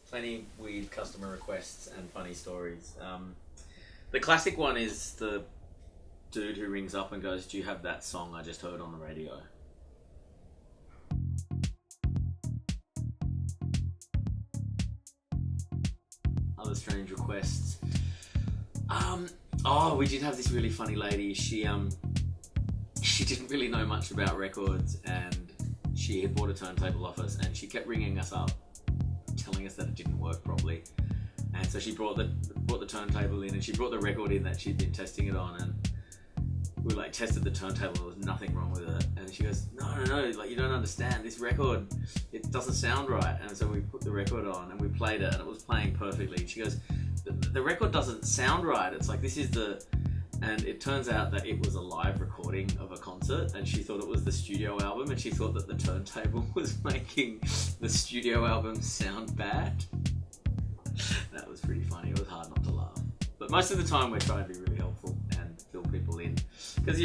plenty weird customer requests and funny stories. The classic one is the dude who rings up and goes, "Do you have that song I just heard on the radio?" Other strange requests. We did have this really funny lady. She didn't really know much about records, and she had bought a turntable off us, and she kept ringing us up, telling us that it didn't work properly. And so she brought the turntable in, and she brought the record in that she'd been testing it on, and we tested the turntable. There was nothing wrong with it, and she goes, "No, like, you don't understand. This record, it doesn't sound right." And so we put the record on and we played it, and it was playing perfectly. And she goes, "The record doesn't sound right. It's like this is the." And it turns out that it was a live recording of a concert, and she thought it was the studio album, and she thought that the turntable was making the studio album sound bad. That was pretty funny. It was hard not to laugh. But most of the time we're trying to be really helpful and fill people in. Because,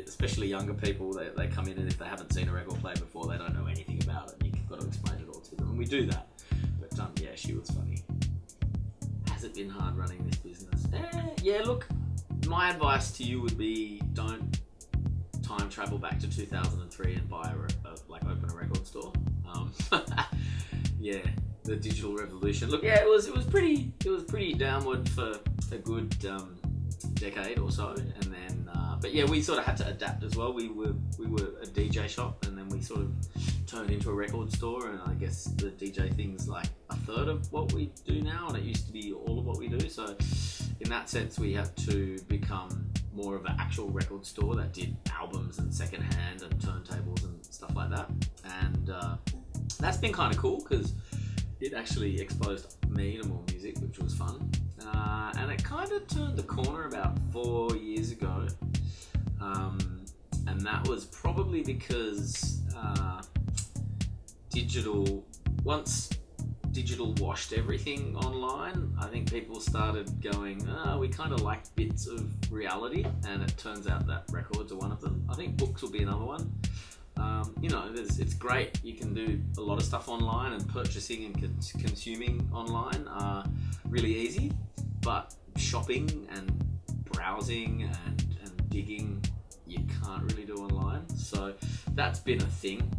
especially younger people, they come in, and if they haven't seen a record player before, they don't know anything about it. You've got to explain it all to them, and we do that. But yeah, she was funny. Has it been hard running this business? Yeah, look, my advice to you would be don't time travel back to 2003 and buy open a record store. Yeah, the digital revolution. Look, yeah, it was pretty downward for a good decade or so, and then but yeah, we sort of had to adapt as well. We were a DJ shop, and then we sort of turned into a record store, and I guess the DJ thing's like a third of what we do now, and it used to be all of what we do. So in that sense, we had to become more of an actual record store that did albums and secondhand and turntables and stuff like that. And that's been kind of cool because it actually exposed me to more music, which was fun. And it kind of turned the corner about 4 years ago. And that was probably because once digital washed everything online, I think people started going, we kind of like bits of reality, and it turns out that records are one of them. I think books will be another one. It's great. You can do a lot of stuff online, and purchasing and consuming online are really easy, but shopping and browsing and digging, you can't really do online. So that's been a thing.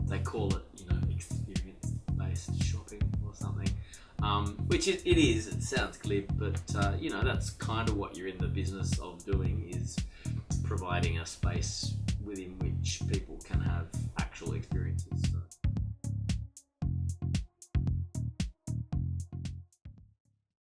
They call it, experience-based shopping or something, which it is. It sounds glib, but that's kind of what you're in the business of doing, is providing a space within which people can have actual experiences.